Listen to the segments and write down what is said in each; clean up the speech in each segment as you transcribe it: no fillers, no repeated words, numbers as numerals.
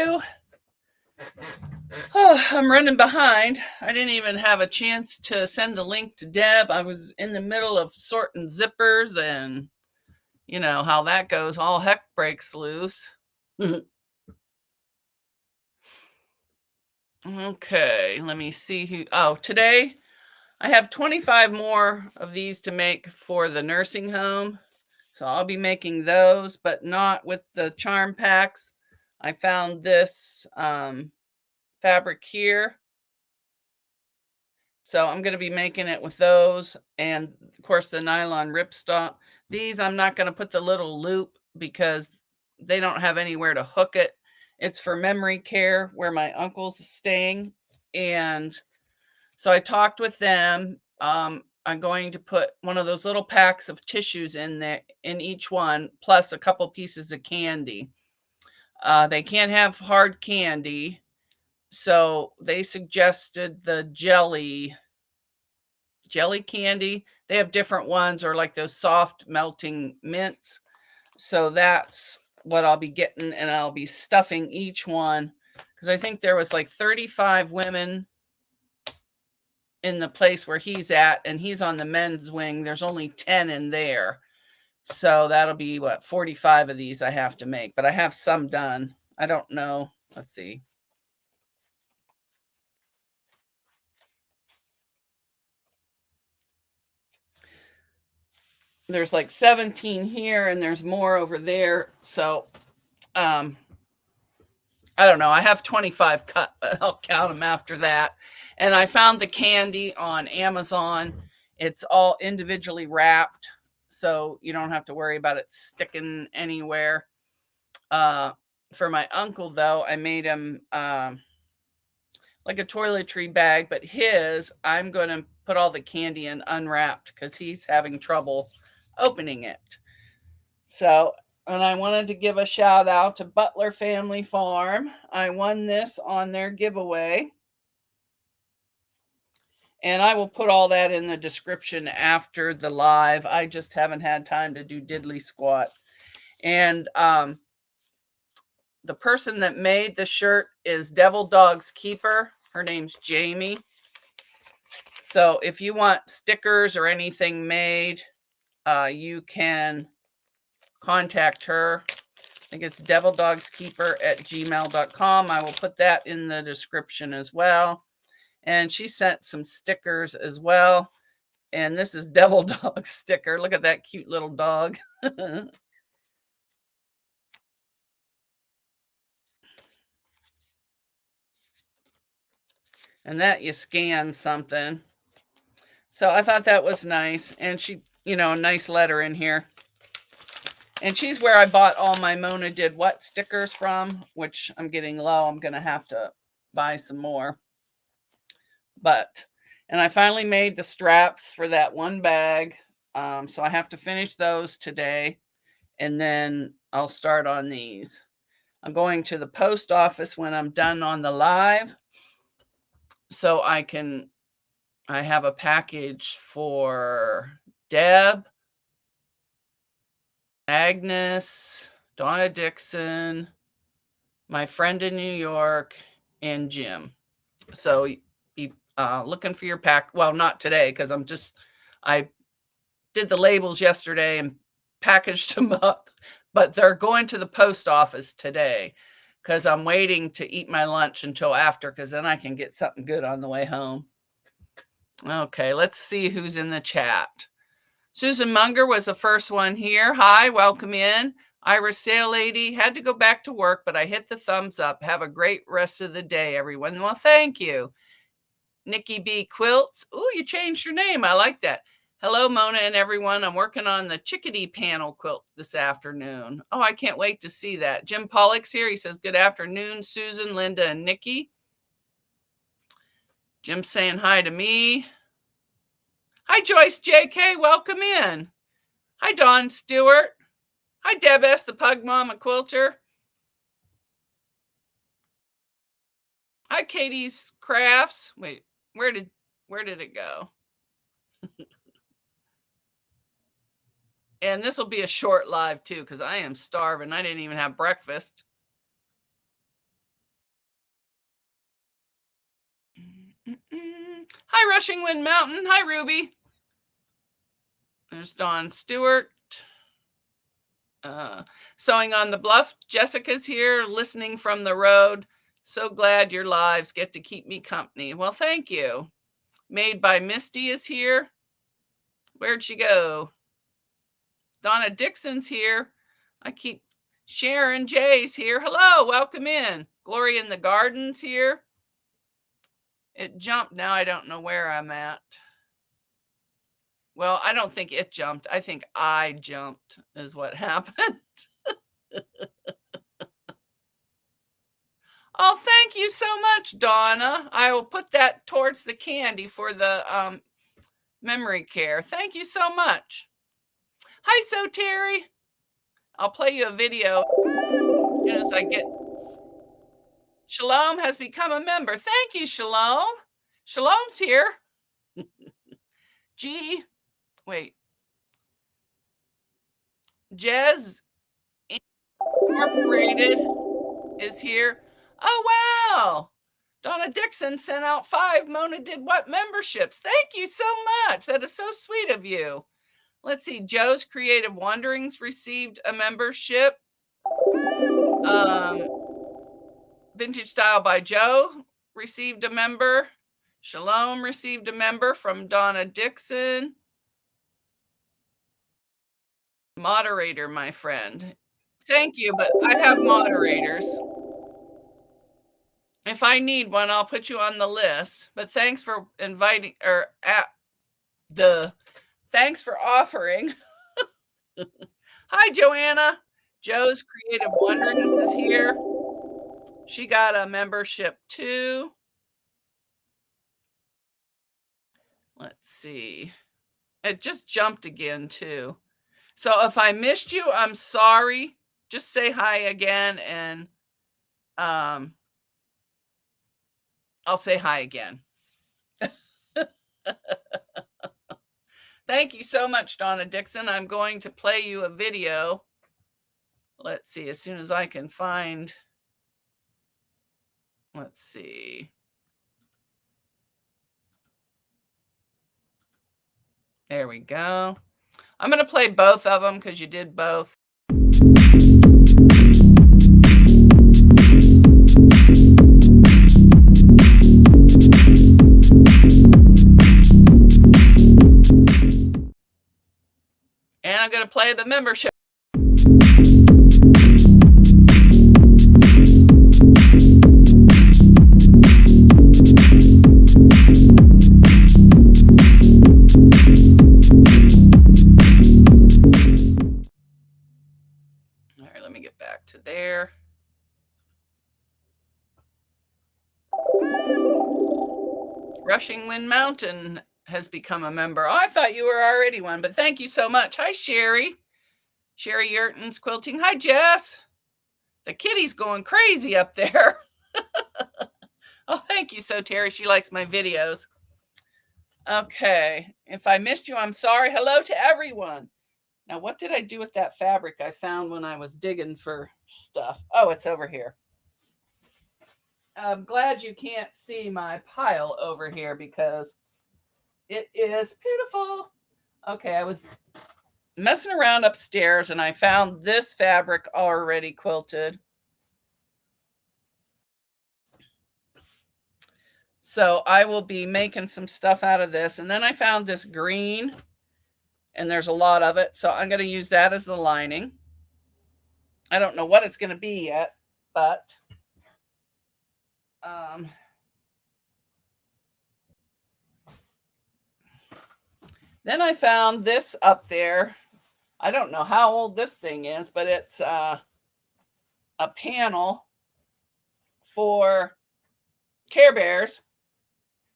you. Oh, I'm running behind. I didn't even have a chance to send the link to Deb. I was in the middle of sorting zippers, and you know how that goes. All heck breaks loose. Okay, let me see who. Oh, today I have 25 more of these to make for the nursing home. So I'll be making those, but not with the charm packs. I found this fabric here. So I'm going to be making it with those. And of course the nylon ripstop. These I'm not going to put the little loop because they don't have anywhere to hook it. It's for memory care where my uncle's staying. And so I talked with them. I'm going to put one of those little packs of tissues in there in each one, plus a couple pieces of candy. They can't have hard candy. So they suggested the jelly candy. They have different ones, or like those soft melting mints. So that's what I'll be getting, and I'll be stuffing each one because I think there was like 35 women in the place where he's at, and he's on the men's wing. There's only 10 in there. So that'll be what, 45 of these I have to make, but I have some done. I don't know. Let's see. There's like 17 here and there's more over there. So I don't know. I have 25 cut, but I'll count them after that. And I found the candy on Amazon. It's all individually wrapped, so you don't have to worry about it sticking anywhere. For my uncle, though, I made him like a toiletry bag, but his, I'm going to put all the candy in unwrapped because he's having trouble opening it. So, and I wanted to give a shout out to Butler Family Farm. I won this on their giveaway. And I will put all that in the description after the live. I just haven't had time to do diddly squat. And the person that made the shirt is Devil Dog's Keeper. Her name's Jamie. So if you want stickers or anything made, you can contact her. I think it's devildogskeeper@gmail.com. I will put that in the description as well. And she sent some stickers as well. And this is Devil Dog sticker. Look at that cute little dog. And that you scan something. So I thought that was nice. And she, you know, a nice letter in here. And she's where I bought all my Mona Did What stickers from, which I'm getting low. I'm going to have to buy some more. And I finally made the straps for that one bag. So I have to finish those today. And then I'll start on these. I'm going to the post office when I'm done on the live. So I have a package for Deb, Agnes, Donna Dixon, my friend in New York, and Jim. So be looking for your pack. Well, not today because I did the labels yesterday and packaged them up, but they're going to the post office today because I'm waiting to eat my lunch until after, because then I can get something good on the way home. Okay, let's see who's in the chat. Susan Munger was the first one here. Hi, welcome in. Iris Sale Lady, had to go back to work, but I hit the thumbs up. Have a great rest of the day, everyone. Well, thank you. Nikki B. Quilts. Ooh, you changed your name. I like that. Hello, Mona and everyone. I'm working on the chickadee panel quilt this afternoon. Oh, I can't wait to see that. Jim Pollock's here. He says, good afternoon, Susan, Linda, and Nikki. Jim's saying hi to me. Hi, Joyce JK. Welcome in. Hi, Dawn Stewart. Hi, Deb S., the Pug Mama Quilter. Hi, Katie's Crafts. Wait, where did it go? And this will be a short live too, because I am starving. I didn't even have breakfast. Rushing Wind Mountain. Hi, Ruby. There's Dawn Stewart. Sewing on the Bluff. Jessica's here, listening from the road. So glad your lives get to keep me company. Well, thank you. Made by Misty is here. Where'd she go? Donna Dixon's here. I keep Sharon Jay's here. Hello, welcome in. Gloria in the Garden's here. It jumped. Now I don't know where I'm at. Well, I don't think it jumped. I think I jumped is what happened. Oh, thank you so much, Donna. I will put that towards the candy for the memory care. Thank you so much. Hi, So Terry. I'll play you a video as soon as I get. Shalom has become a member. Thank you, Shalom. Shalom's here. Jez Incorporated is here. Oh, wow. Donna Dixon sent out 5 Mona Did What memberships. Thank you so much. That is so sweet of you. Let's see. Joe's Creative Wanderings received a membership. Vintage Style by Joe received a member. Shalom received a member from Donna Dixon. Moderator, my friend. Thank you, but I have moderators. If I need one, I'll put you on the list. But thanks for inviting, or thanks for offering. Hi, Joanna. Joe's Creative Wanderings is here. She got a membership too. Let's see. It just jumped again too. So if I missed you, I'm sorry. Just say hi again and I'll say hi again. Thank you so much, Donna Dixon. I'm going to play you a video. Let's see, as soon as I can find. Let's see. There we go. I'm going to play both of them because you did both. And I'm going to play the membership. All right, let me get back to there. Rushing Wind Mountain has become a member. Oh, I thought you were already one, but thank you so much. Hi, Sherry. Sherry Yurton's Quilting. Hi, Jess. The kitty's going crazy up there. Oh, thank you, So Terry. She likes my videos. Okay. If I missed you, I'm sorry. Hello to everyone. Now, what did I do with that fabric I found when I was digging for stuff? Oh, it's over here. I'm glad you can't see my pile over here because it is beautiful. Okay, I was messing around upstairs and I found this fabric already quilted. So I will be making some stuff out of this. And then I found this green and there's a lot of it. So I'm going to use that as the lining. I don't know what it's going to be yet, but then I found this up there. I don't know how old this thing is, but it's a panel for Care Bears.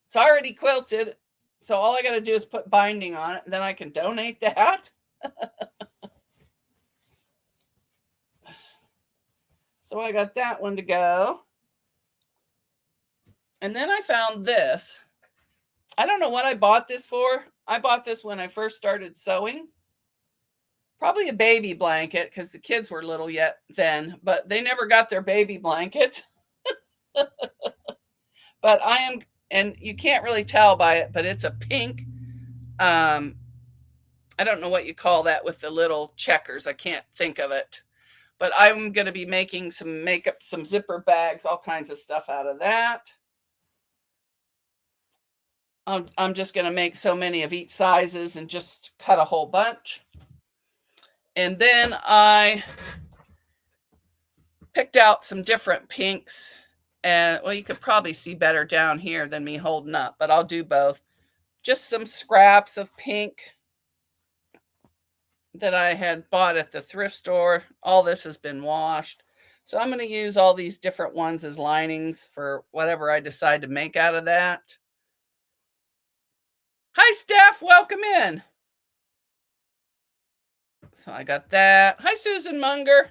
It's already quilted. So all I got to do is put binding on it. And then I can donate that. So I got that one to go. And then I found this. I don't know what I bought this for. I bought this when I first started sewing. Probably a baby blanket because the kids were little yet then, but they never got their baby blanket. But I am and you can't really tell by it, but it's a pink. I don't know what you call that with the little checkers. I can't think of it. But I'm going to be making some makeup, some zipper bags, all kinds of stuff out of that. I'm just going to make so many of each sizes and just cut a whole bunch. And then I picked out some different pinks. And well, you could probably see better down here than me holding up, but I'll do both. Just some scraps of pink that I had bought at the thrift store. All this has been washed. So I'm going to use all these different ones as linings for whatever I decide to make out of that. Hi, Steph. Welcome in. So I got that. Hi, Susan Munger.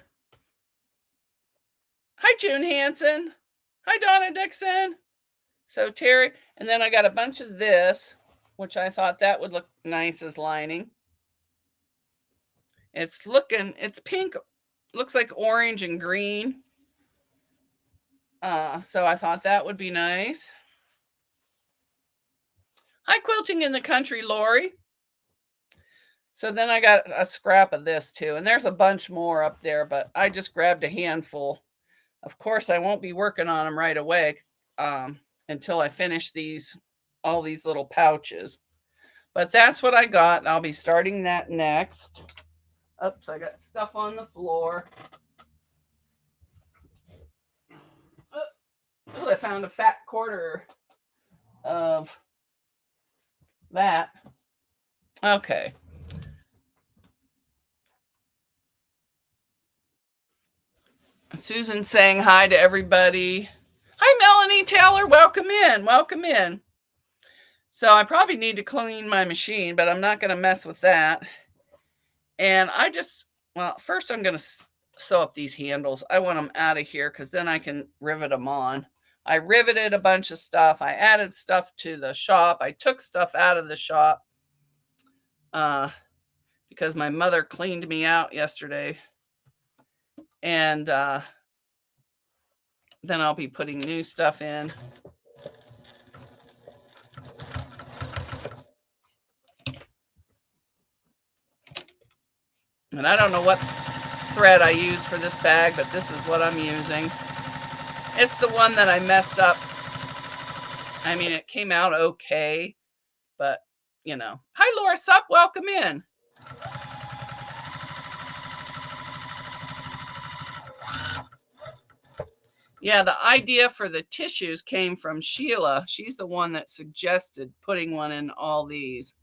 Hi, June Hansen. Hi, Donna Dixon. So Terry. And then I got a bunch of this, which I thought that would look nice as lining. It's pink, looks like orange and green. So I thought that would be nice. Hi, Quilting in the Country, Lori. So then I got a scrap of this too. And there's a bunch more up there, but I just grabbed a handful. Of course, I won't be working on them right away until I finish all these little pouches. But that's what I got. I'll be starting that next. Oops, I got stuff on the floor. Oh, I found a fat quarter of that. Okay. Susan saying hi to everybody. Hi, Melanie Taylor. Welcome in. Welcome in. So I probably need to clean my machine, but I'm not going to mess with that. And first I'm going to sew up these handles. I want them out of here because then I can rivet them on. I riveted a bunch of stuff. I added stuff to the shop. I took stuff out of the shop because my mother cleaned me out yesterday. And then I'll be putting new stuff in. And I don't know what thread I use for this bag, but this is what I'm using. It's the one that I messed up. I mean, it came out okay, but you know. Hi, Laura Sup. Welcome in. Yeah, the idea for the tissues came from Sheila. She's the one that suggested putting one in all these.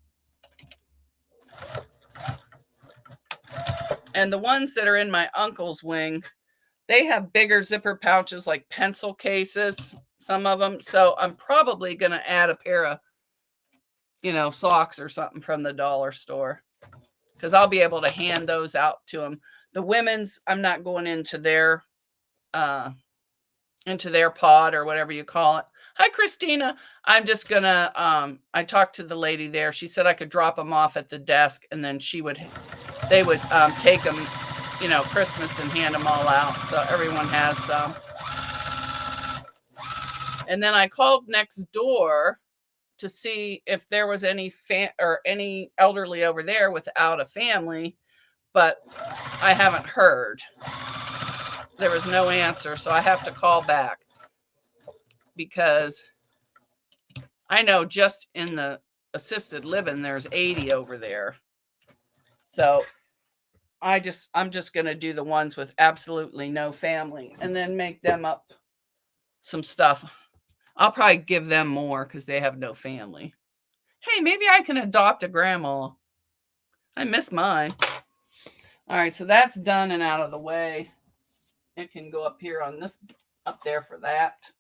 And the ones that are in my uncle's wing, they have bigger zipper pouches like pencil cases, some of them. So I'm probably going to add a pair of, socks or something from the dollar store because I'll be able to hand those out to them. The women's, I'm not going into their pod or whatever you call it. Hi, Christina. I'm just going to, I talked to the lady there. She said I could drop them off at the desk and then they would take them, Christmas and hand them all out. So everyone has some. And then I called next door to see if there was any any elderly over there without a family, but I haven't heard. There was no answer, so I have to call back because I know just in the assisted living there's 80 over there. So I'm just going to do the ones with absolutely no family and then make them up some stuff. I'll probably give them more because they have no family. Hey, maybe I can adopt a grandma. I miss mine. All right, so that's done and out of the way. It can go up here on this, up there for that.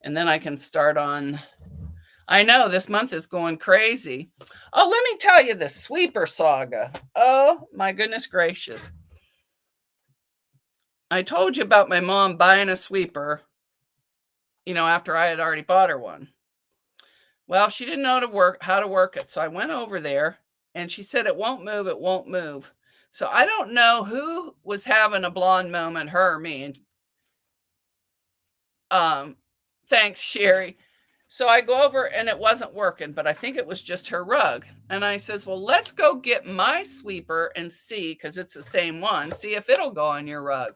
And then I can start on, I know this month is going crazy. Oh, let me tell you the sweeper saga. Oh, my goodness gracious. I told you about my mom buying a sweeper, after I had already bought her one. Well, she didn't know how to work it. So I went over there and she said, it won't move. It won't move. So I don't know who was having a blonde moment, her or me. Thanks, Sherry. So I go over and it wasn't working, but I think it was just her rug. And I says, well, let's go get my sweeper and see, because it's the same one, see if it'll go on your rug.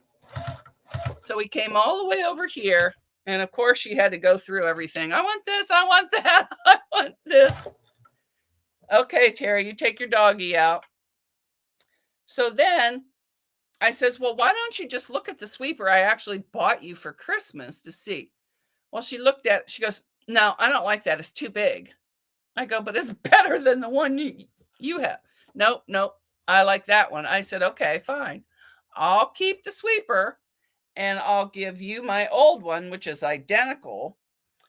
So we came all the way over here. And of course, she had to go through everything. I want this. I want that. I want this. Okay, Terry, you take your doggy out. So then I says, well, why don't you just look at the sweeper I actually bought you for Christmas to see? Well, she looked at it. She goes, no, I don't like that. It's too big. I go, but it's better than the one you have. Nope. I like that one. I said, okay, fine. I'll keep the sweeper and I'll give you my old one, which is identical.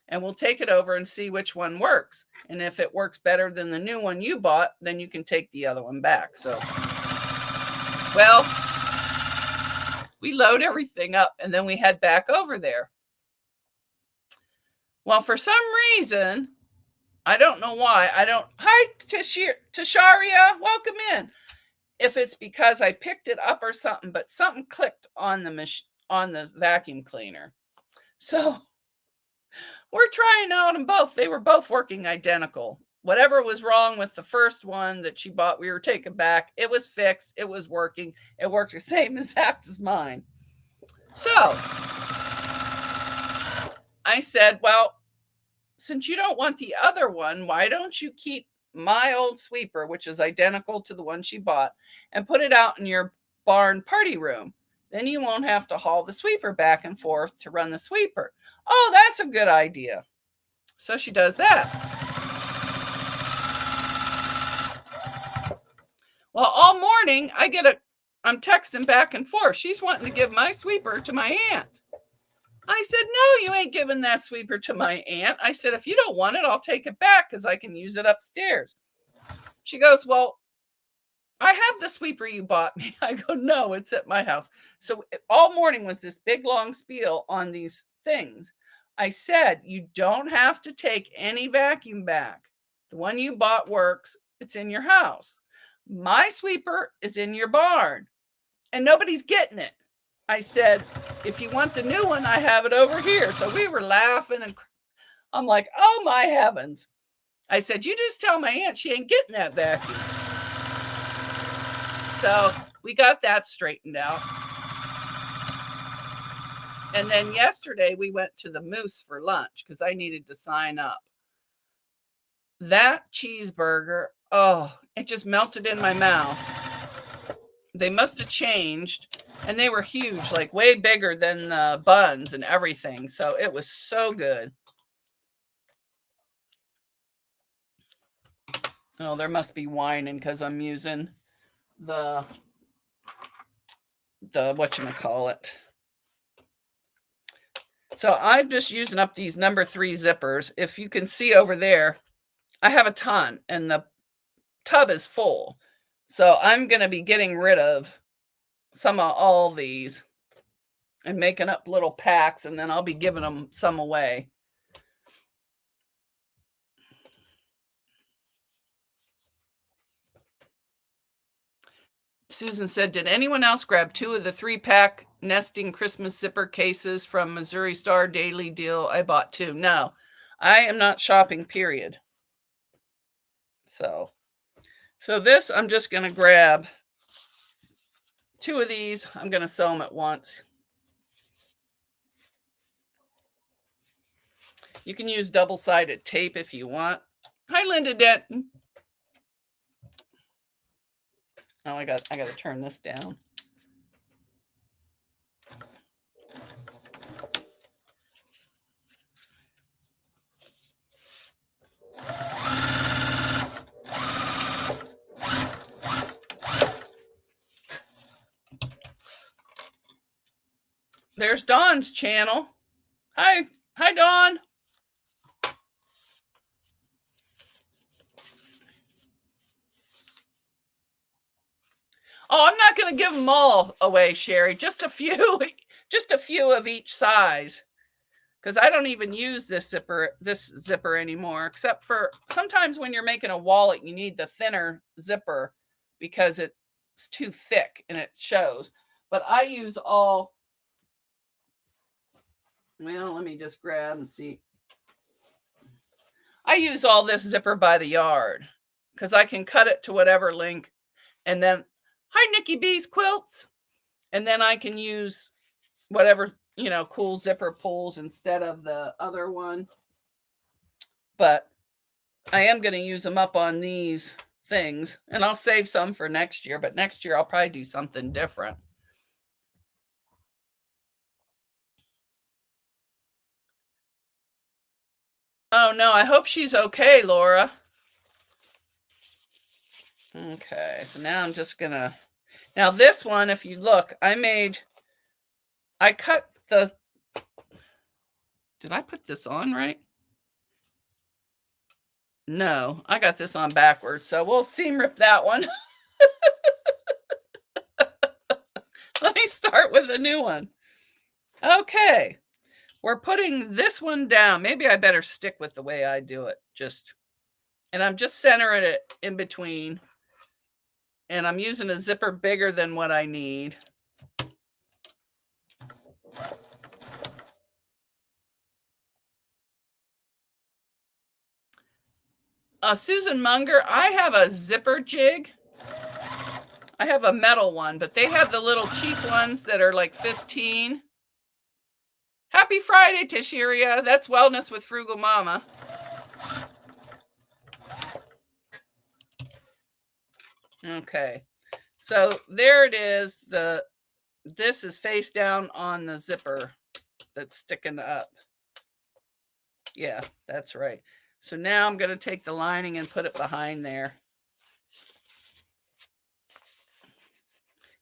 And we'll take it over and see which one works. And if it works better than the new one you bought, then you can take the other one back. So, well, we load everything up and then we head back over there. Well, for some reason, I don't know why. Hi, Tasharia, welcome in. If it's because I picked it up or something, but something clicked on the vacuum cleaner. So we're trying out them both. They were both working identical. Whatever was wrong with the first one that she bought, we were taking back. It was fixed. It was working. It worked the same exact as mine. So I said, well, since you don't want the other one, why don't you keep my old sweeper, which is identical to the one she bought, and put it out in your barn party room? Then you won't have to haul the sweeper back and forth to run the sweeper. Oh, that's a good idea. So she does that. Well, all morning I'm texting back and forth. She's wanting to give my sweeper to my aunt. I said, no, you ain't giving that sweeper to my aunt. I said, if you don't want it, I'll take it back because I can use it upstairs. She goes, well, I have the sweeper you bought me. I go, no, it's at my house. So all morning was this big long spiel on these things. I said, you don't have to take any vacuum back. The one you bought works. It's in your house. My sweeper is in your barn and nobody's getting it. I said, if you want the new one, I have it over here. So we were laughing and I'm like, oh my heavens. I said, you just tell my aunt she ain't getting that vacuum. So we got that straightened out. And then yesterday we went to the Moose for lunch because I needed to sign up. That cheeseburger, oh, it just melted in my mouth. They must have changed. And they were huge, like way bigger than the buns and everything. So it was so good. Oh, there must be whining because I'm using the whatchamacallit. So I'm just using up these number 3 zippers. If you can see over there, I have a ton and the tub is full. So I'm going to be getting rid of some of all these and making up little packs, and then I'll be giving them some away. Susan said, did anyone else grab 2 of the 3-pack nesting Christmas zipper cases from Missouri Star Daily Deal? I bought 2. No, I am not shopping, period. So this, I'm just going to grab 2 of these. I'm going to sew them at once. You can use double-sided tape if you want. Hi, Linda Denton. Oh, I got to turn this down. There's Dawn's channel. Hi, Dawn. Oh, I'm not going to give them all away, Sherry. Just a few of each size. Because I don't even use this zipper anymore, except for sometimes when you're making a wallet, you need the thinner zipper because it's too thick and it shows. But I use all. Well, let me just grab and see. I use all this zipper by the yard because I can cut it to whatever length. And then, hi, Nikki B's Quilts. And then I can use whatever, cool zipper pulls instead of the other one. But I am going to use them up on these things. And I'll save some for next year. But next year, I'll probably do something different. Oh, no, I hope she's okay, Laura. Okay, so now I'm just going to... Now this one, if you look, I cut the... Did I put this on right? No, I got this on backwards, so we'll seam rip that one. Let me start with a new one. Okay, we're putting this one down. Maybe I better stick with the way I do it. And I'm just centering it in between. And I'm using a zipper bigger than what I need. Susan Munger, I have a zipper jig. I have a metal one, but they have the little cheap ones that are like 15. Happy Friday, Tishiria. That's Wellness with Frugal Mama. Okay, so there it is. This is face down on the zipper that's sticking up. Yeah, that's right. So now I'm going to take the lining and put it behind there.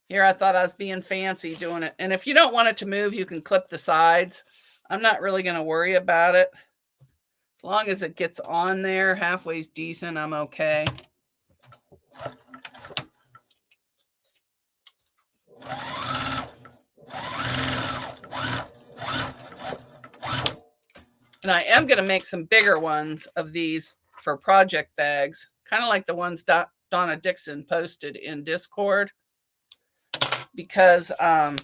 Here I thought I was being fancy doing it. And if you don't want it to move, you can clip the sides. I'm not really going to worry about it. As long as it gets on there, halfway's decent, I'm okay. And I am going to make some bigger ones of these for project bags, kind of like the ones Donna Dixon posted in Discord. Because when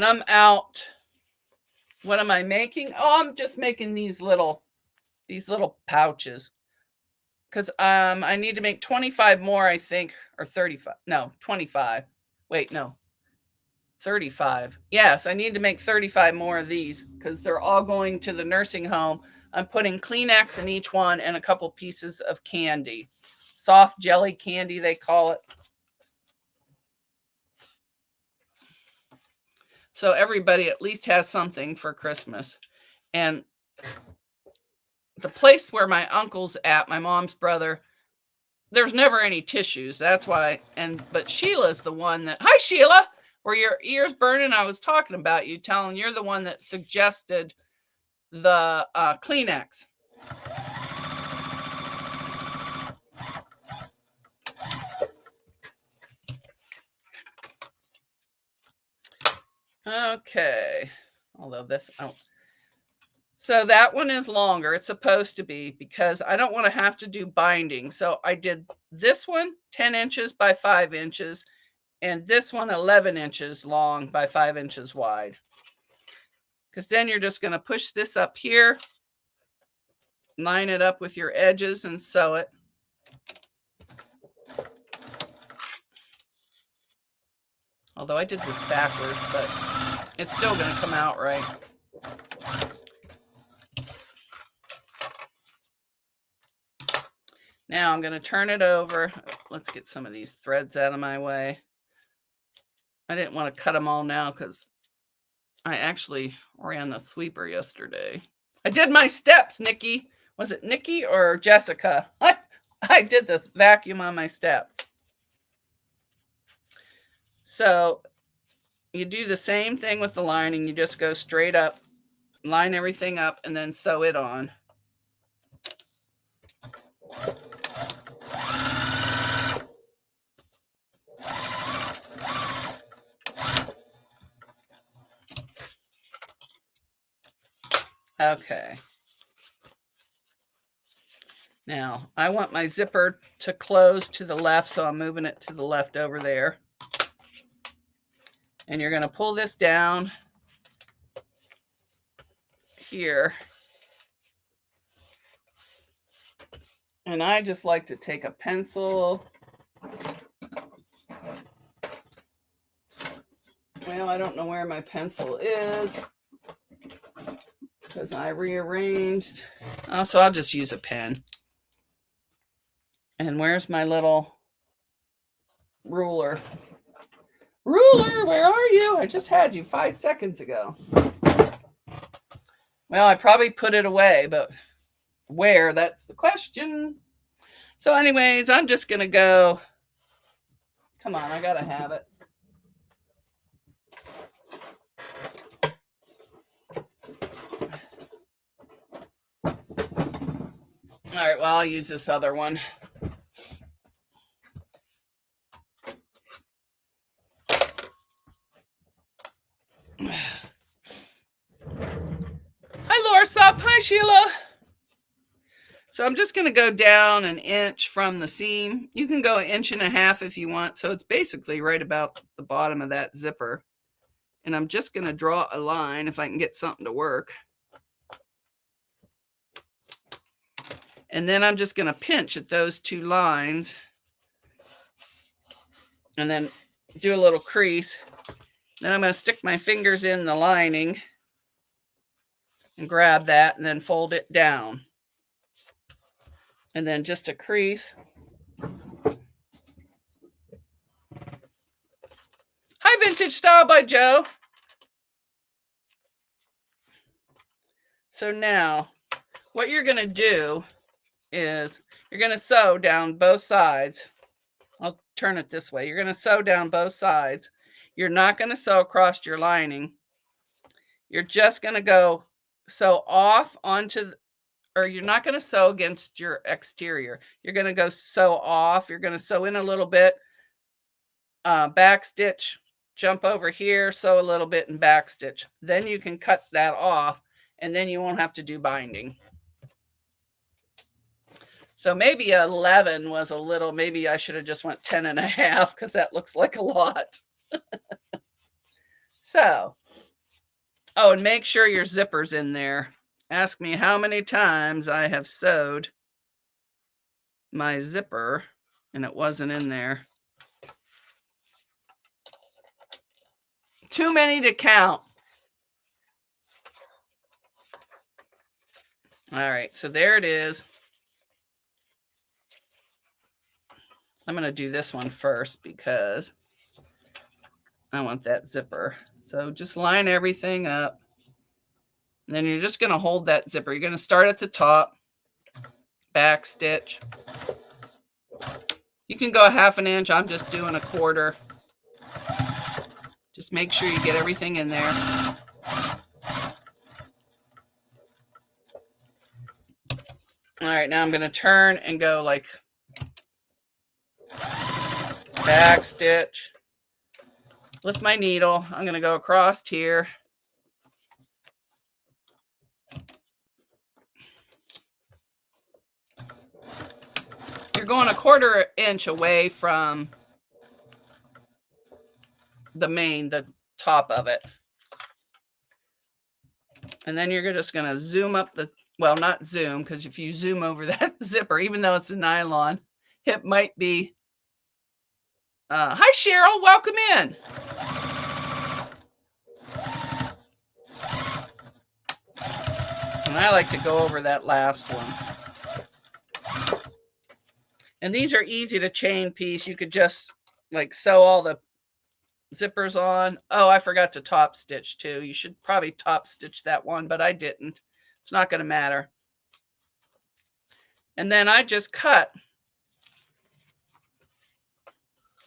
I'm out, what am I making? Oh, I'm just making these little pouches. Because I need to make 25 more, I think, or 35. No, 25. Wait, no. 35. Yes, I need to make 35 more of these because they're all going to the nursing home. I'm putting Kleenex in each one and a couple pieces of candy. Soft jelly candy, they call it. So everybody at least has something for Christmas. And the place where my uncle's at, my mom's brother, there's never any tissues. That's why. But Sheila's the one that... Hi, Sheila. Were your ears burning? I was talking about you, telling you're the one that suggested the Kleenex. Okay. Although this... Oh. So that one is longer. It's supposed to be because I don't want to have to do binding. So I did this one 10 inches by 5 inches. And this one 11 inches long by 5 inches wide. Because then you're just going to push this up here, line it up with your edges and sew it. Although I did this backwards, but it's still going to come out right. Now I'm going to turn it over. Let's get some of these threads out of my way. I didn't want to cut them all now because I actually ran the sweeper yesterday. I did my steps, Nikki. Was it Nikki or Jessica? I did the vacuum on my steps. So you do the same thing with the lining. You just go straight up, line everything up, and then sew it on. Okay. Now, I want my zipper to close to the left, so I'm moving it to the left over there. And you're going to pull this down here. And I just like to take a pencil. Well, I don't know where my pencil is because I rearranged. Oh, so I'll just use a pen. And where's my little ruler? Ruler, where are you? I just had you 5 seconds ago. Well, I probably put it away, but where? That's the question. So anyways, I'm just going to go. Come on, I got to have it. All right, well, I'll use this other one. Hi, Laura Sup. Hi, Sheila. So I'm just going to go down an inch from the seam. You can go 1.5 inches if you want. So it's basically right about the bottom of that zipper. And I'm just going to draw a line if I can get something to work. And then I'm just going to pinch at those 2 lines. And then do a little crease. Then I'm going to stick my fingers in the lining and grab that and then fold it down. And then just a crease. Hi, Vintage Style by Joe. So now what you're going to do is you're going to sew down both sides. I'll turn it this way. You're going to sew down both sides. You're not going to sew across your lining. You're just going to go sew off onto, or you're not going to sew against your exterior. You're going to go sew off. You're going to sew in a little bit, back stitch, jump over here, sew a little bit and back stitch. Then you can cut that off and then you won't have to do binding. So maybe 11 was a little, maybe I should have just went 10.5 because that looks like a lot. So, oh, and make sure your zipper's in there. Ask me how many times I have sewed my zipper and it wasn't in there. Too many to count. All right, so there it is. I'm going to do this one first because I want that zipper. So just line everything up. And then you're just going to hold that zipper. You're going to start at the top, back stitch. You can go 1/2 inch. I'm just doing 1/4. Just make sure you get everything in there. All right, now I'm going to turn and go like back stitch. Lift my needle. I'm going to go across here. You're going 1/4 inch away from the top of it. And then you're just going to zoom up the, well, not zoom, because if you zoom over that zipper, even though it's a nylon, it might be. Hi, Cheryl. Welcome in. And I like to go over that last one. And these are easy to chain piece. You could just like sew all the zippers on. Oh, I forgot to top stitch too. You should probably top stitch that one, but I didn't. It's not going to matter. And then I just cut.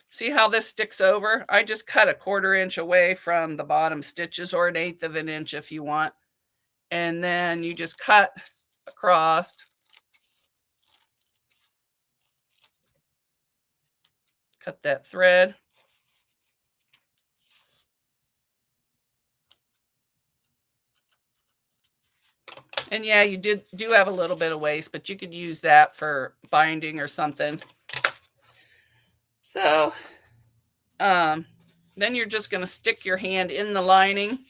See how this sticks over? I just cut 1/4 inch away from the bottom stitches, or 1/8 of an inch if you want. And then you just cut across. Cut that thread. And yeah, you do have a little bit of waste, but you could use that for binding or something. So then you're just going to stick your hand in the lining.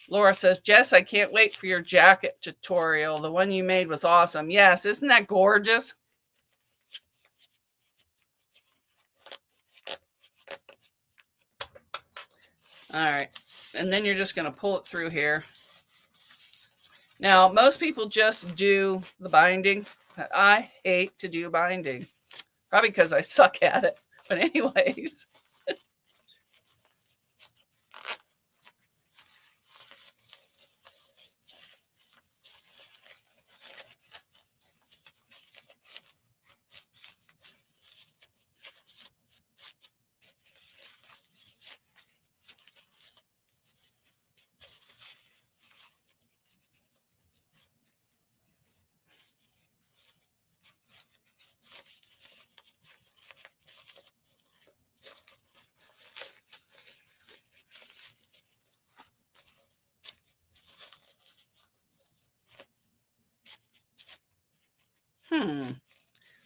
Laura says, Jess, I can't wait for your jacket tutorial. The one you made was awesome. Yes, isn't that gorgeous? All right. And then you're just going to pull it through here. Now, most people just do the binding. I hate to do binding. Probably because I suck at it. But anyways.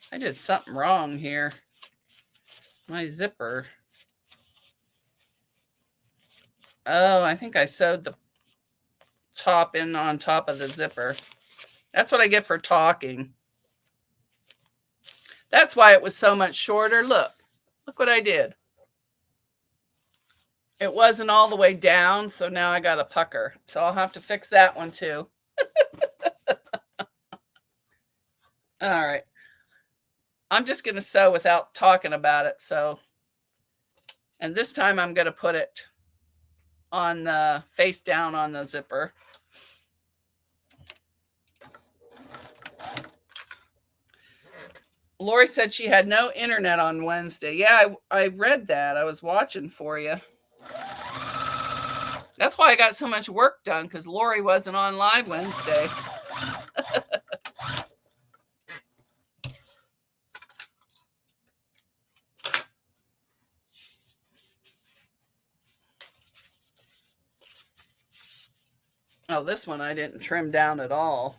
I did something wrong here. My zipper. Oh, I think I sewed the top in on top of the zipper. That's what I get for talking. That's why it was so much shorter. Look what I did. It wasn't all the way down, so now I got a pucker. So I'll have to fix that one too. All right. I'm just going to sew without talking about it. So, and this time I'm going to put it on the face down on the zipper. Lori said she had no internet on Wednesday. Yeah, I read that. I was watching for you. That's why I got so much work done, because Lori wasn't on live Wednesday. Oh, this one I didn't trim down at all.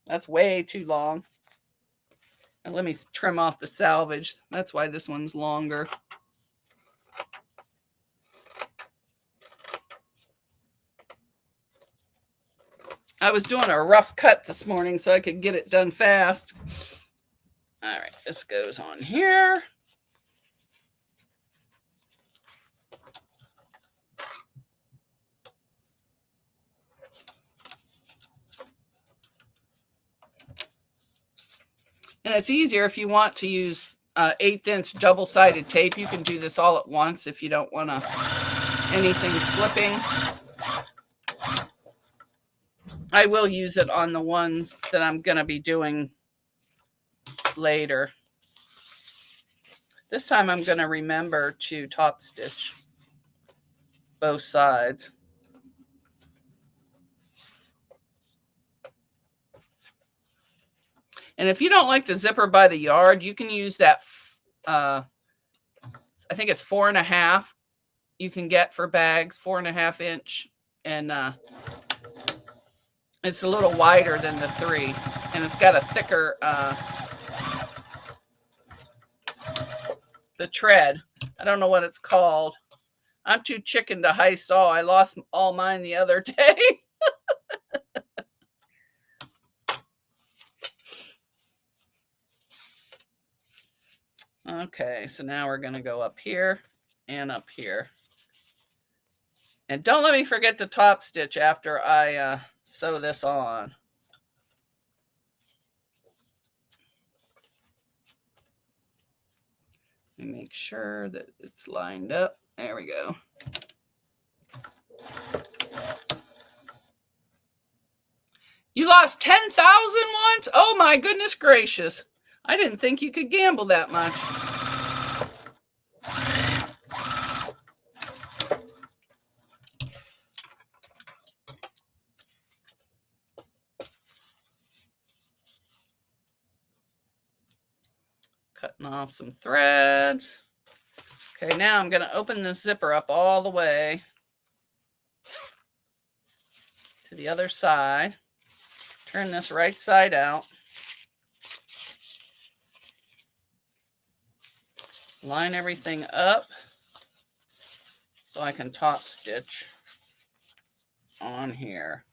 That's way too long. And let me trim off the selvage. That's why this one's longer. I was doing a rough cut this morning so I could get it done fast. All right, this goes on here. And it's easier if you want to use 1/8 inch double-sided tape. You can do this all at once if you don't want anything slipping. I will use it on the ones that I'm going to be doing later. This time I'm going to remember to top stitch both sides. And if you don't like the zipper by the yard, you can use that, I think it's 4.5 you can get for bags, 4.5 inch. And it's a little wider than the 3. And it's got a thicker, the tread. I don't know what it's called. I'm too chicken to heist all. I lost all mine the other day. Okay, so now we're going to go up here and up here. And don't let me forget to top stitch after I sew this on. Let me make sure that it's lined up. There we go. You lost 10,000 once? Oh my goodness gracious. I didn't think you could gamble that much. Cutting off some threads. Okay, now I'm going to open this zipper up all the way to the other side. Turn this right side out. Line everything up so I can top stitch. on here.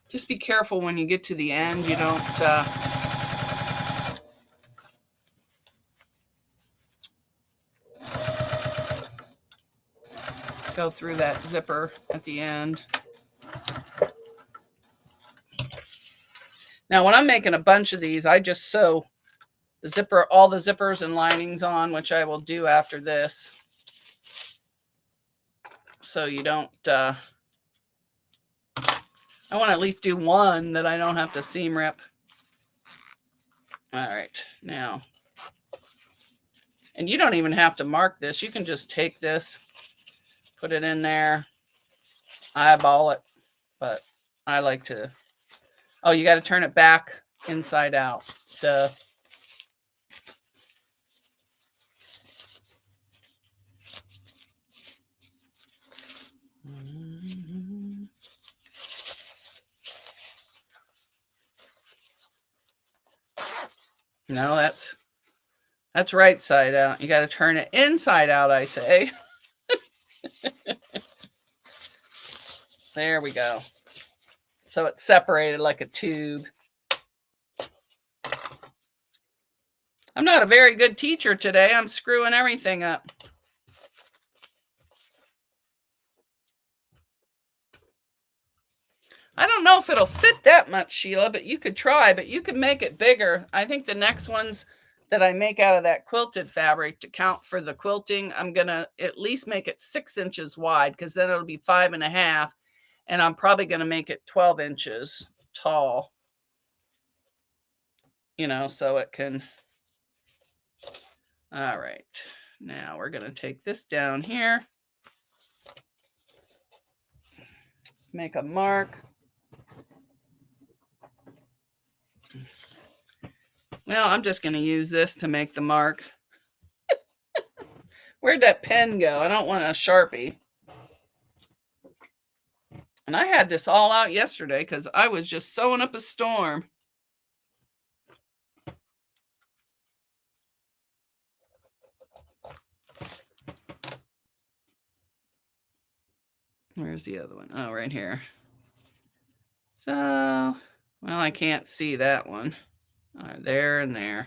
Just be careful when you get to the end. You don't go through that zipper at the end. Now, when I'm making a bunch of these, I just sew the zipper, all the zippers and linings on, which I will do after this. So you don't, I want to at least do one that I don't have to seam rip. All right, now, and you don't even have to mark this. You can just take this, put it in there, eyeball it, but I like to, oh, you got to turn it back inside out. Duh. No, that's right side out. You got to turn it inside out, I say. There we go. So it's separated like a tube. I'm not a very good teacher today. I'm screwing everything up. I don't know if it'll fit that much, Sheila, but you could try, but you could make it bigger. I think the next ones that I make out of that quilted fabric to count for the quilting, I'm going to at least make it 6 inches wide, because then it'll be 5.5. And I'm probably going to make it 12 inches tall, you know, so it can. All right. Now we're going to take this down here, make a mark. Well, I'm just going to use this to make the mark. Where'd that pen go? I don't want a Sharpie. And I had this all out yesterday because I was just sewing up a storm. Where's the other one? Oh, right here. So, well, I can't see that one. There and there.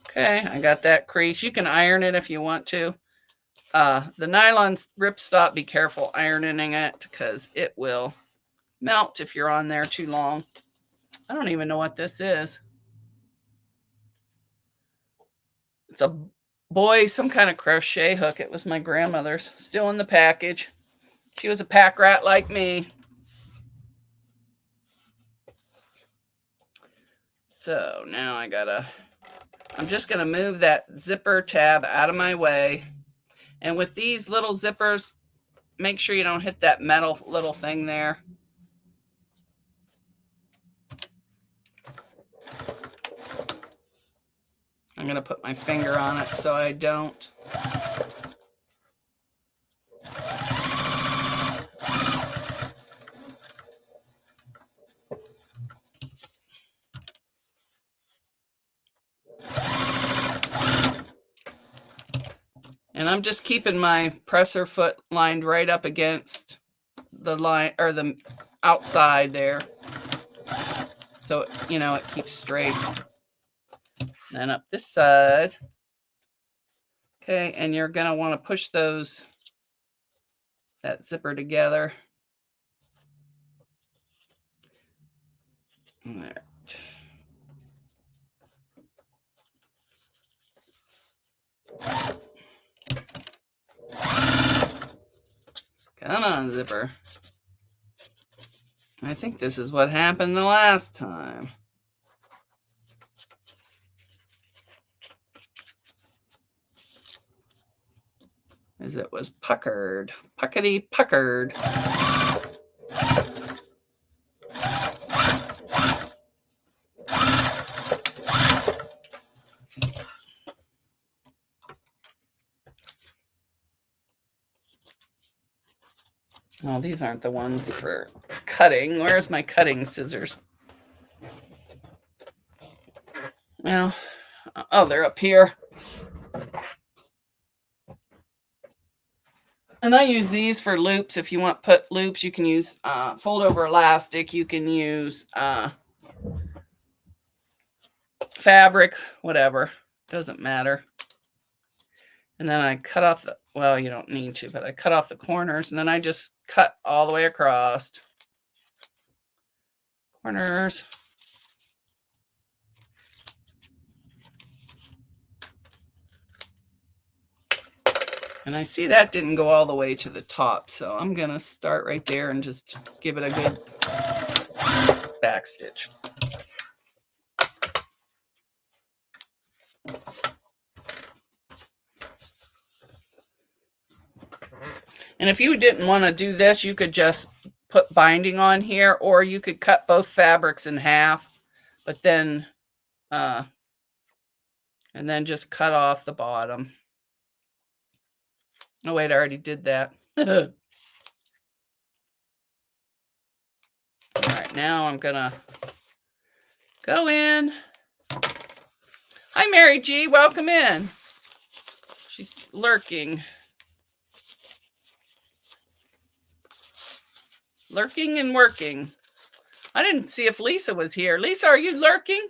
Okay, I got that crease. You can iron it if you want to. The nylon ripstop, be careful ironing it because it will melt if you're on there too long. I don't even know what this is. It's a some kind of crochet hook. It was my grandmother's, still in the package. She was a pack rat like me. So now I'm just gonna move that zipper tab out of my way. And with these little zippers, make sure you don't hit that metal little thing there. I'm going to put my finger on it so I don't. And I'm just keeping my presser foot lined right up against the line or the outside there. So, you know, it keeps straight. Then up this side. Okay, and you're going to want to push that zipper together. All right. Come on, zipper. I think this is what happened the last time. As it was puckered, puckety puckered. Oh, these aren't the ones for cutting. Where's my cutting scissors? Well, oh, they're up here. And I use these for loops. If you want to put loops, you can use fold over elastic. You can use fabric, whatever. Doesn't matter. And then I cut off the, well, you don't need to, but I cut off the corners. And then I just cut all the way across. Corners. And I see that didn't go all the way to the top. So I'm going to start right there and just give it a good back stitch. And if you didn't want to do this, you could just put binding on here, or you could cut both fabrics in half, but then, and then just cut off the bottom. Oh, wait, I already did that. All right, now I'm going to go in. Hi, Mary G. Welcome in. She's lurking. Lurking and working. I didn't see if Lisa was here. Lisa, are you lurking?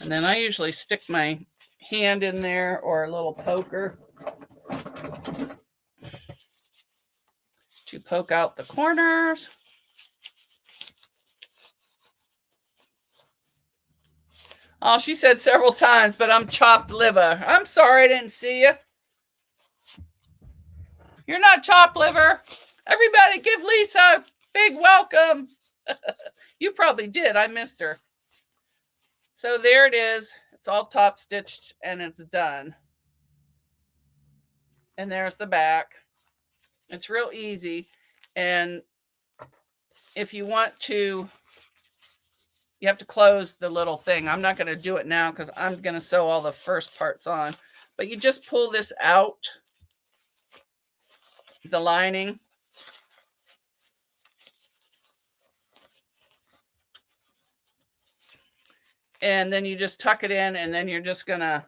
And then I usually stick my hand in there or a little poker to poke out the corners. Oh, she said several times, but I'm chopped liver. I'm sorry I didn't see you. You're not chopped liver. Everybody give Lisa a big welcome. You probably did. I missed her. So there it is. It's all top stitched and it's done. And there's the back. It's real easy. And if you want to, you have to close the little thing. I'm not going to do it now because I'm going to sew all the first parts on. But you just pull this out, the lining. And then you just tuck it in, and then you're just going to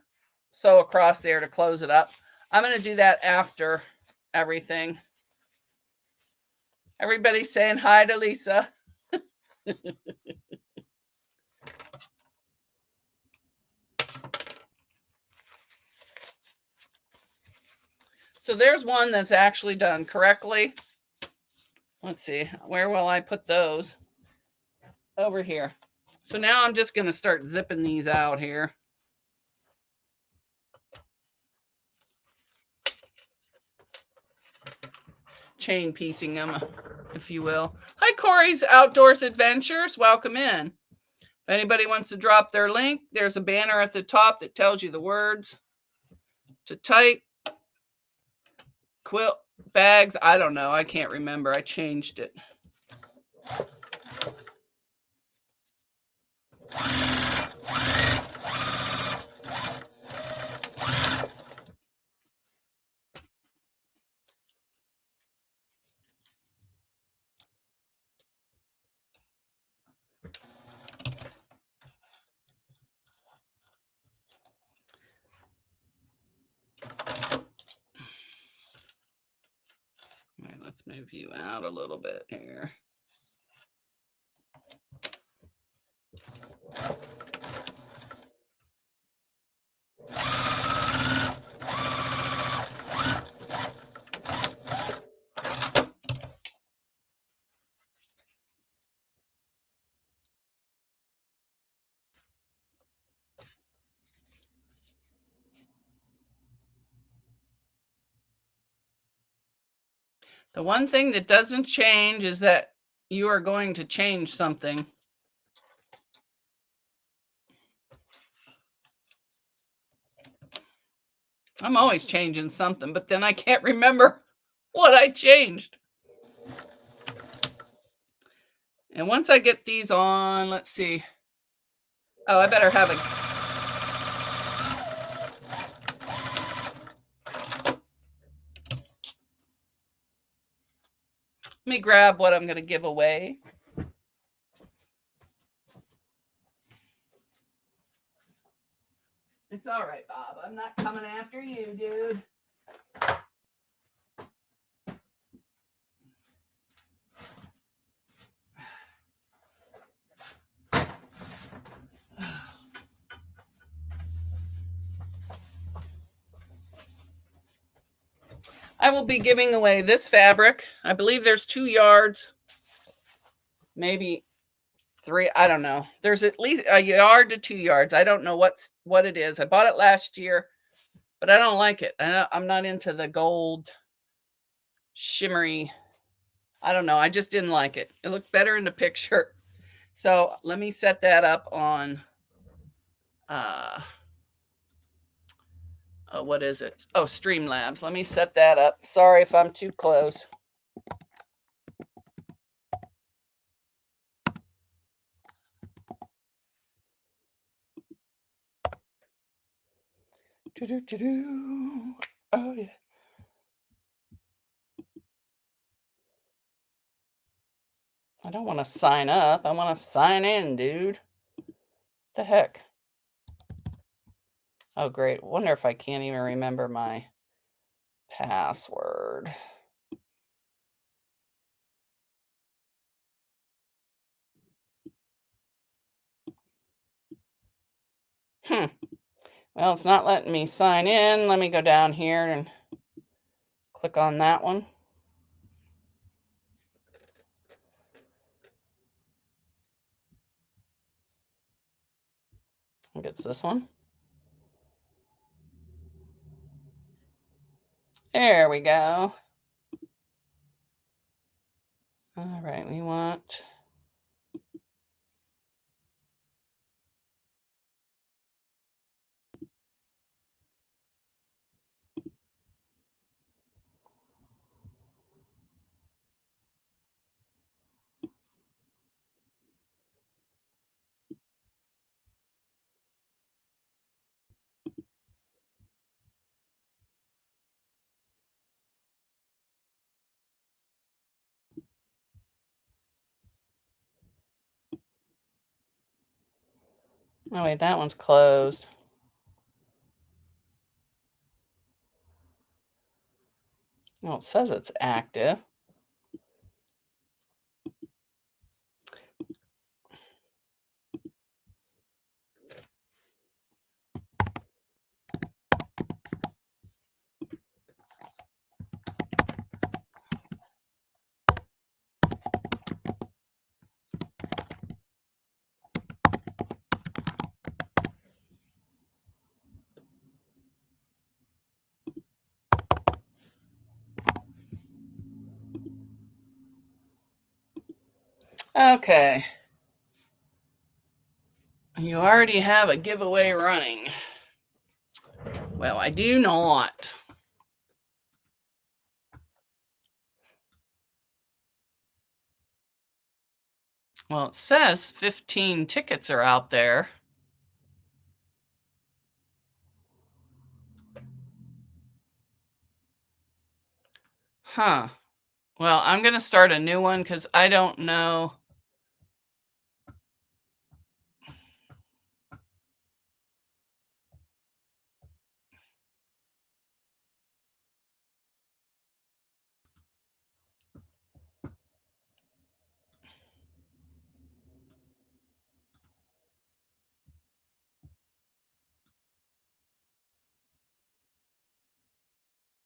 sew across there to close it up. I'm going to do that after everything. Everybody's saying hi to Lisa. So there's one that's actually done correctly. Let's see, where will I put those? Over here. So now I'm just going to start zipping these out here. Chain piecing them, if you will. Hi, Corey's Outdoors Adventures. Welcome in. If anybody wants to drop their link, there's a banner at the top that tells you the words to type. Quilt bags. I don't know. I can't remember. I changed it. All right, let's move you out a little bit here. The one thing that doesn't change is that you are going to change something. I'm always changing something, but then I can't remember what I changed. And once I get these on, let's see. Oh, I better have a... Let me grab what I'm going to give away. It's all right, Bob. I'm not coming after you, dude. I will be giving away this fabric. I believe there's 2 yards, maybe 3. I don't know. There's at least a yard to 2 yards. I don't know what it is. I bought it last year, but I don't like it. I'm not into the gold shimmery. I don't know. I just didn't like it. It looked better in the picture. So let me set that up on, what is it? Oh, Streamlabs. Let me set that up. Sorry if I'm too close. Oh, yeah. I don't want to sign up. I want to sign in, dude. What the heck? Oh, great. Wonder if I can't even remember my password. Well, it's not letting me sign in. Let me go down here and click on that one. I think it's this one. There we go. All right, we want... Oh, wait, that one's closed. Well, it says it's active. Okay. You already have a giveaway running. Well, I do not. Well, it says 15 tickets are out there. Huh. Well, I'm going to start a new one because I don't know.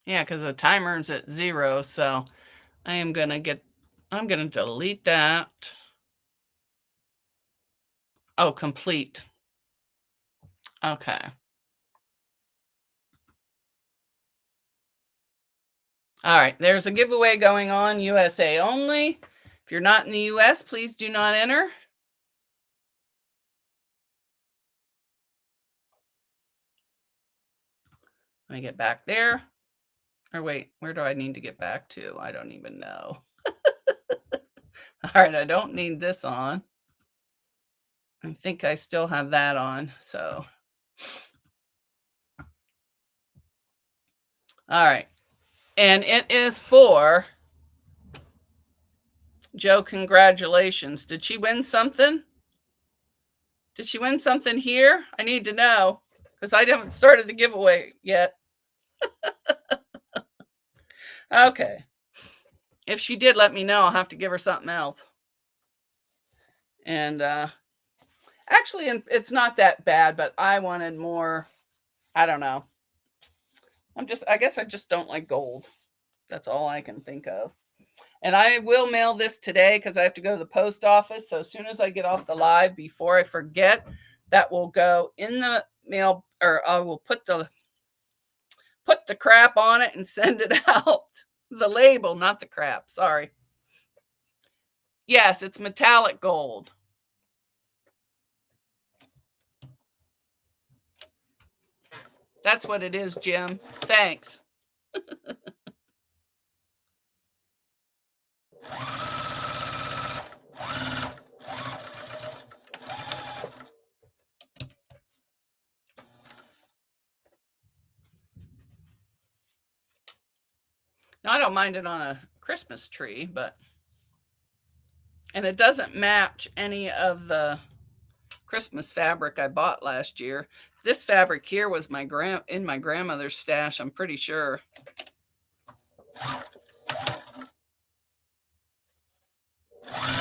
Yeah, because the timer's at 0. So I'm going to delete that. Oh, complete. Okay. All right. There's a giveaway going on, USA only. If you're not in the US, please do not enter. Let me get back there. Or wait, where do I need to get back to? I don't even know. All right, I don't need this on. I think I still have that on, so. All right. And it is for Joe, congratulations. Did she win something? Did she win something here? I need to know because I haven't started the giveaway yet. Okay. If she did, let me know. I'll have to give her something else. And actually, it's not that bad, but I wanted more. I don't know. I guess I just don't like gold. That's all I can think of. And I will mail this today because I have to go to the post office. So as soon as I get off the live, before I forget, that will go in the mail, or I will put the crap on it and send it out. The label, not the crap. Sorry. Yes, it's metallic gold. That's what it is, Jim. Thanks. Now, I don't mind it on a Christmas tree, and it doesn't match any of the Christmas fabric I bought last year. This fabric here was in my grandmother's stash, I'm pretty sure.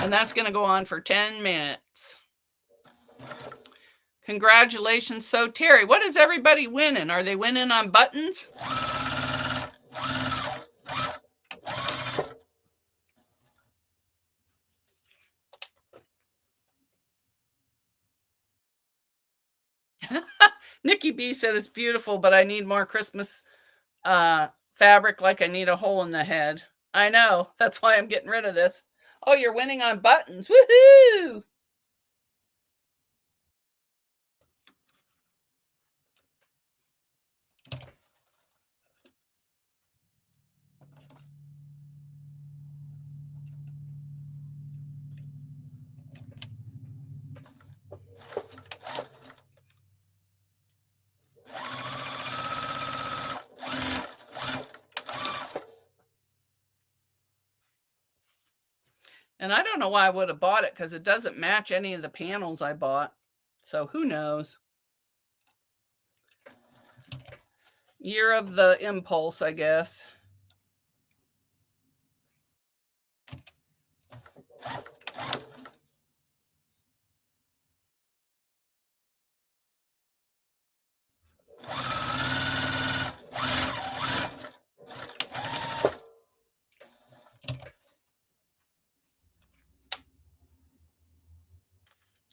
And that's going to go on for 10 minutes. Congratulations. So, Terry, what is everybody winning? Are they winning on buttons? Nikki B said it's beautiful, but I need more Christmas fabric, like I need a hole in the head. I know. That's why I'm getting rid of this. Oh, you're winning on buttons. Woohoo! And I don't know why I would have bought it because it doesn't match any of the panels I bought. So who knows? Year of the impulse, I guess.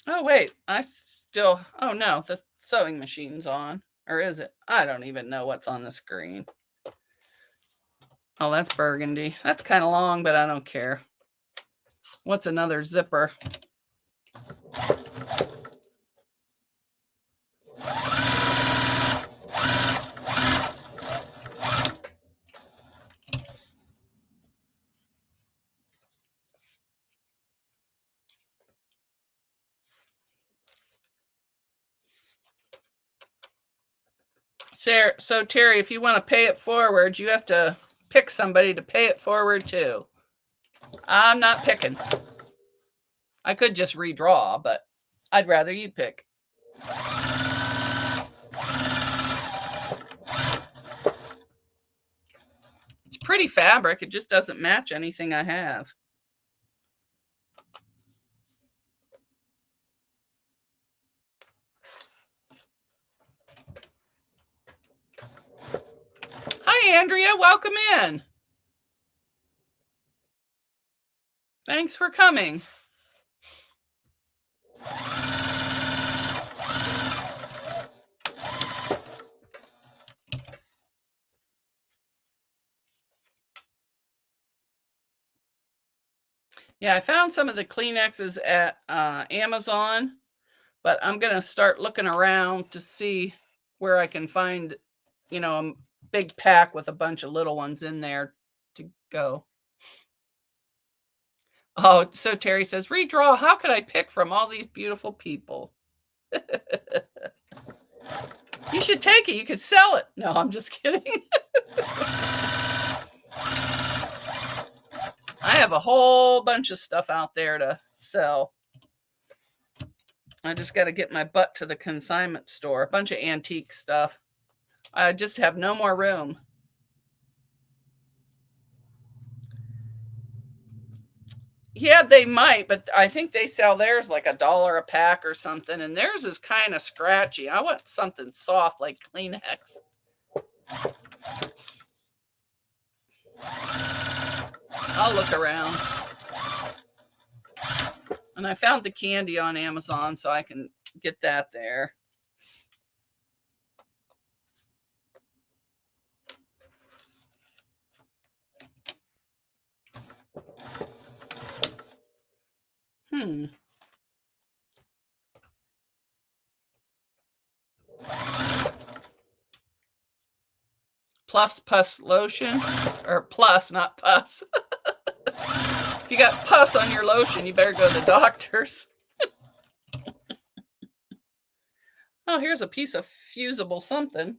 Oh, wait. Oh, no. The sewing machine's on. Or is it? I don't even know what's on the screen. Oh, that's burgundy. That's kind of long, but I don't care. What's another zipper? So, Terry, if you want to pay it forward, you have to pick somebody to pay it forward to. I'm not picking. I could just redraw, but I'd rather you pick. It's pretty fabric. It just doesn't match anything I have. Hi, Andrea. Welcome in. Thanks for coming. Yeah, I found some of the Kleenexes at Amazon, but I'm going to start looking around to see where I can find, big pack with a bunch of little ones in there to go. Oh, so Terry says, redraw. How could I pick from all these beautiful people? You should take it. You could sell it. No, I'm just kidding. I have a whole bunch of stuff out there to sell. I just got to get my butt to the consignment store. A bunch of antique stuff. I just have no more room. Yeah, they might, but I think they sell theirs like $1 a pack or something, and theirs is kind of scratchy. I want something soft like Kleenex. I'll look around. And I found the candy on Amazon, so I can get that there. Plus pus lotion, or plus, not pus. If you got pus on your lotion, you better go to the doctor's. Oh, here's a piece of fusible something.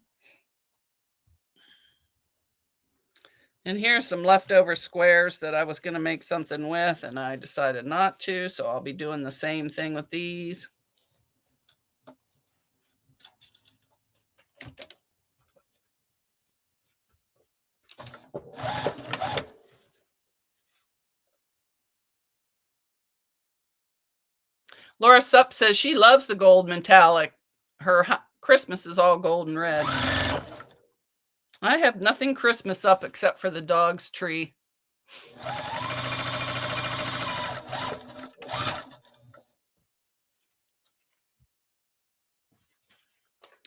And here's some leftover squares that I was going to make something with, and I decided not to, so I'll be doing the same thing with these. Laura Supp says she loves the gold metallic. Her Christmas is all gold and red. I have nothing Christmas up except for the dog's tree.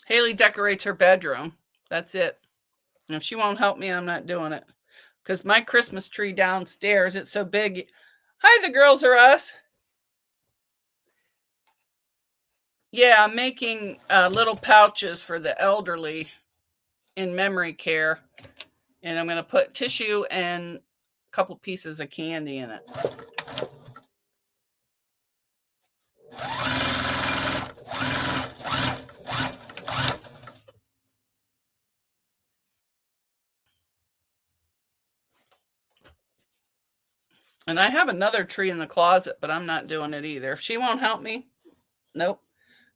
Haley decorates her bedroom. That's it. And if she won't help me, I'm not doing it. Because my Christmas tree downstairs, it's so big. Hi, the girls are us. Yeah, I'm making little pouches for the elderly in memory care. And I'm going to put tissue and a couple pieces of candy in it. And I have another tree in the closet, but I'm not doing it either. If she won't help me, nope.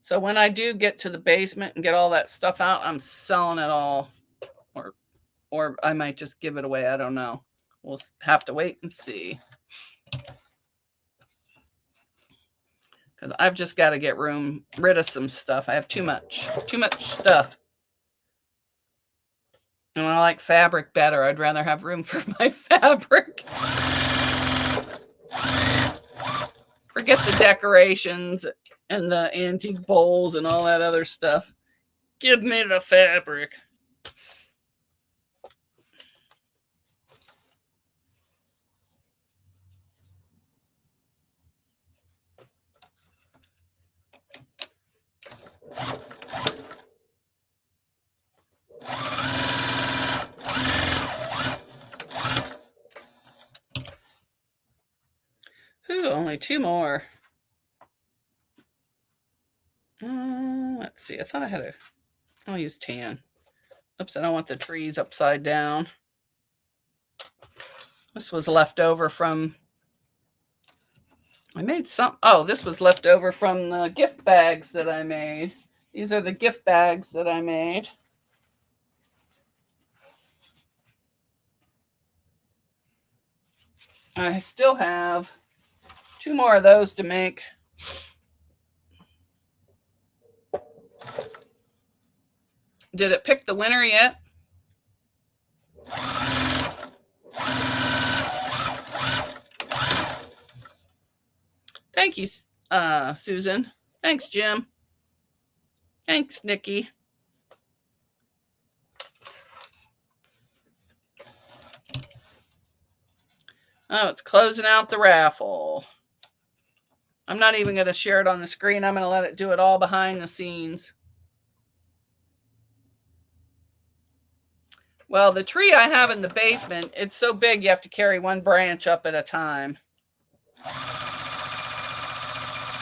So when I do get to the basement and get all that stuff out, I'm selling it all. Or I might just give it away. I don't know. We'll have to wait and see. Because I've just got to get rid of some stuff. I have too much stuff. And I like fabric better. I'd rather have room for my fabric. Forget the decorations and the antique bowls and all that other stuff. Give me the fabric. Ooh, only 2 more. Let's see. I thought I had I'll use tan. Oops, I don't want the trees upside down. This was left over from, I made some, this was left over from the gift bags that I made. These are the gift bags that I made. I still have 2 more of those to make. Did it pick the winner yet? Thank you, Susan. Thanks, Jim. Thanks, Nikki. Oh, it's closing out the raffle. I'm not even going to share it on the screen. I'm going to let it do it all behind the scenes. Well, the tree I have in the basement, it's so big you have to carry one branch up at a time.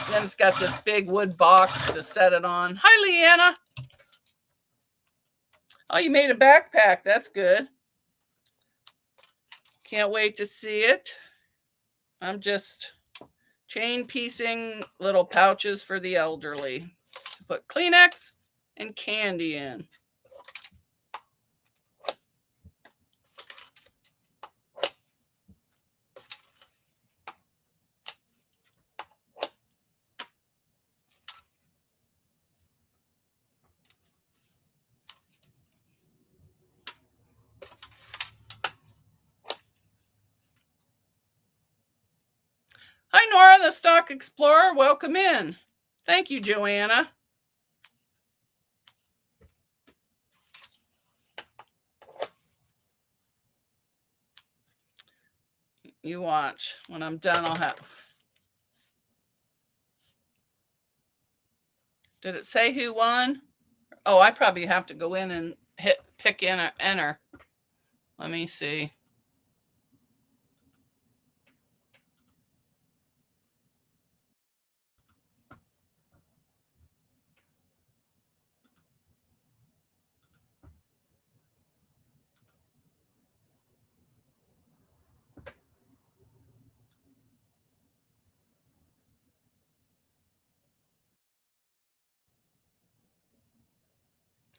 Then it's got this big wood box to set it on. Hi, Leanna. Oh, you made a backpack. That's good. Can't wait to see it. I'm just chain piecing little pouches for the elderly to put Kleenex and candy in. Hi, Nora, the Stock Explorer. Welcome in. Thank you, Joanna. You watch. When I'm done, I'll have. Did it say who won? Oh, I probably have to go in and pick enter. Let me see.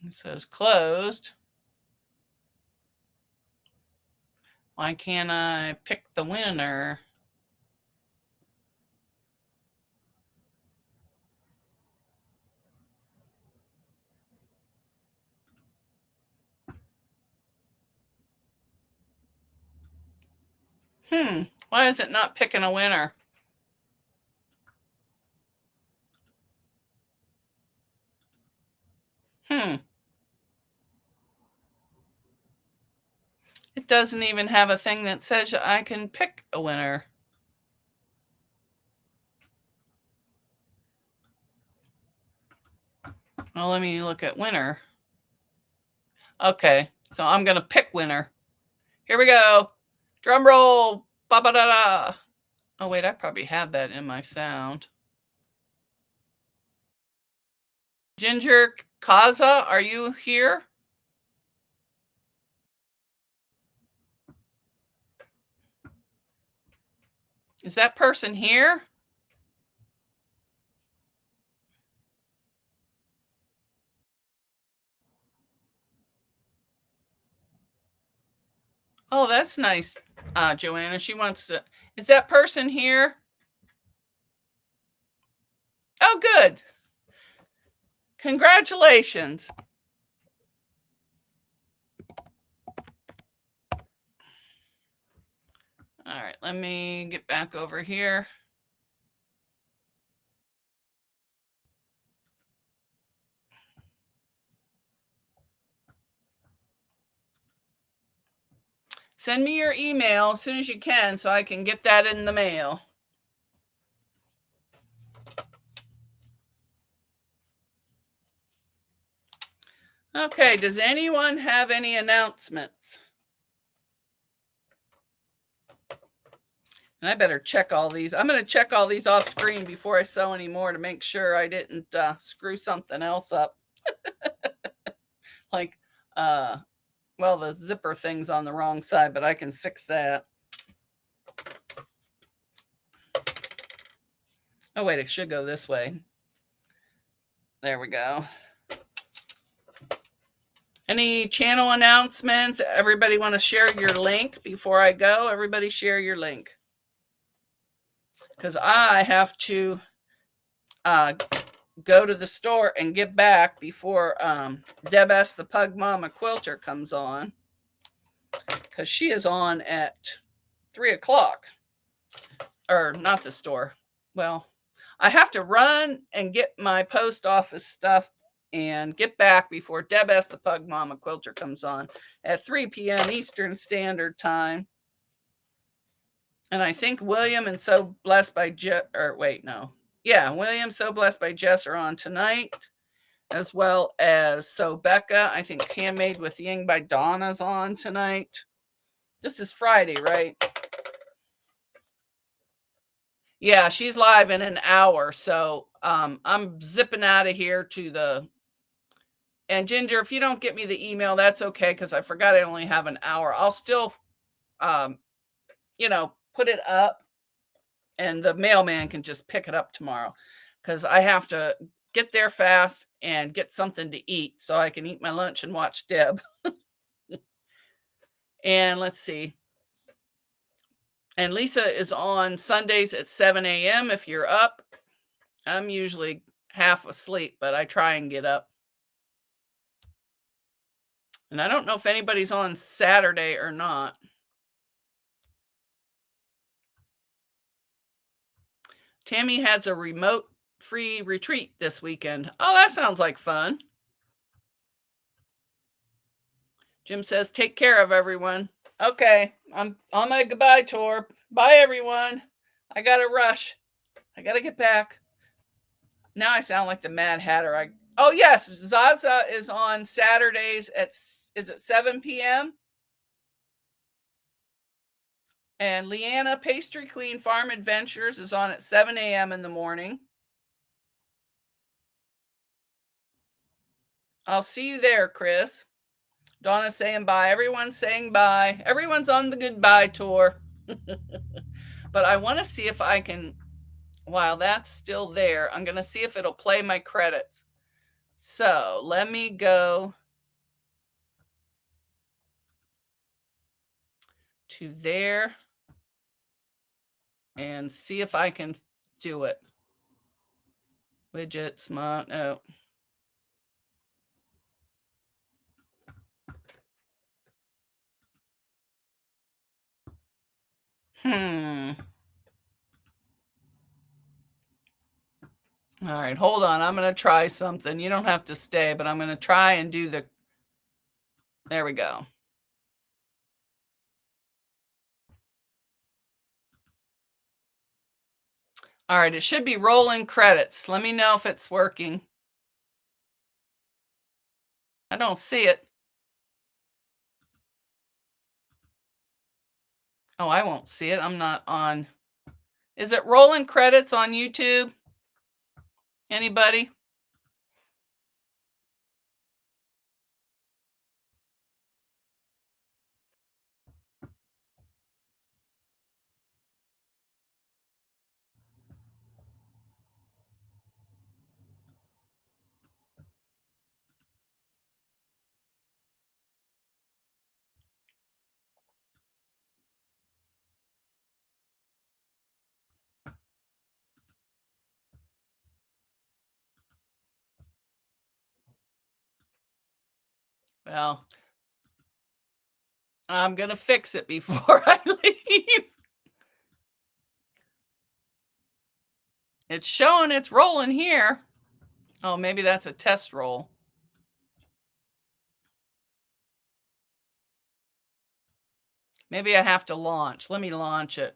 It says closed. Why can't I pick the winner? Why is it not picking a winner? It doesn't even have a thing that says I can pick a winner. Well, let me look at winner. Okay, so I'm going to pick winner. Here we go. Drum roll. Ba-ba-da-da. Oh, wait, I probably have that in my sound. Ginger Kaza, are you here? Is that person here? Oh, that's nice, Joanna. She wants to. Is that person here? Oh, good. Congratulations. All right, let me get back over here. Send me your email as soon as you can so I can get that in the mail. Okay, does anyone have any announcements? And I better check all these. I'm going to check all these off screen before I sew any more to make sure I didn't screw something else up. Like, well, the zipper thing's on the wrong side, but I can fix that. Oh, wait, it should go this way. There we go. Any channel announcements? Everybody want to share your link before I go? Everybody share your link. Because I have to go to the store and get back before Deb S. the Pug Mama Quilter comes on. Because she is on at 3 o'clock. Or not the store. Well, I have to run and get my post office stuff and get back before Deb S. the Pug Mama Quilter comes on at 3 p.m. Eastern Standard Time. And I think William and So Blessed by Jess, or wait, no. Yeah, William, So Blessed by Jess are on tonight. as well as So Becca. I think Handmade with Ying by Donna's on tonight. This is Friday, right? Yeah, she's live in an hour. So I'm zipping out of here to the... And Ginger, if you don't get me the email, that's okay, because I forgot I only have an hour. I'll still, put it up, and the mailman can just pick it up tomorrow, because I have to get there fast and get something to eat so I can eat my lunch and watch Deb. And let's see. And Lisa is on Sundays at 7 a.m. if you're up. I'm usually half asleep, but I try and get up. And I don't know if anybody's on Saturday or not. Tammy has a remote free retreat this weekend. Oh, that sounds like fun. Jim says, take care of everyone. Okay, I'm on my goodbye tour. Bye, everyone. I got to rush. I got to get back. Now I sound like the Mad Hatter. Oh, yes, Zaza is on Saturdays is it 7 p.m.? And Leanna Pastry Queen Farm Adventures is on at 7 a.m. in the morning. I'll see you there, Chris. Donna's saying bye. Everyone's saying bye. Everyone's on the goodbye tour. But I want to see if I can, while that's still there, I'm going to see if it'll play my credits. So let me go to there and see if I can do it. Widgets, no. All right, hold on. I'm going to try something. You don't have to stay, but I'm going to try and do the... There we go. All right, it should be rolling credits. Let me know if it's working. I don't see it. Oh, I won't see it. I'm not on. Is it rolling credits on YouTube? Anybody? Well, I'm going to fix it before I leave. It's showing it's rolling here. Oh, maybe that's a test roll. Maybe I have to launch. Let me launch it.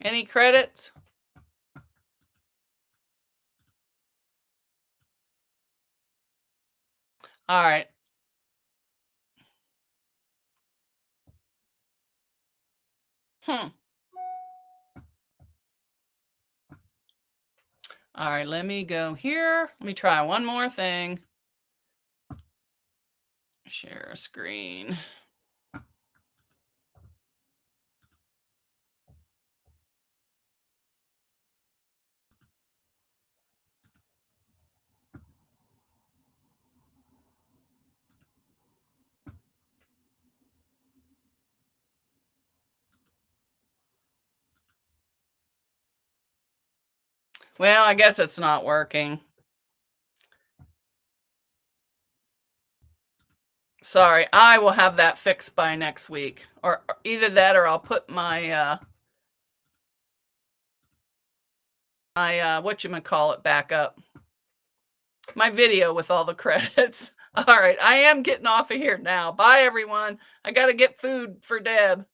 Any credits? All right. All right, let me go here. Let me try one more thing. Share a screen. Well, I guess it's not working. Sorry, I will have that fixed by next week. Or either that or I'll put my whatchamacallit back up. My video with all the credits. All right, I am getting off of here now. Bye, everyone. I got to get food for Deb.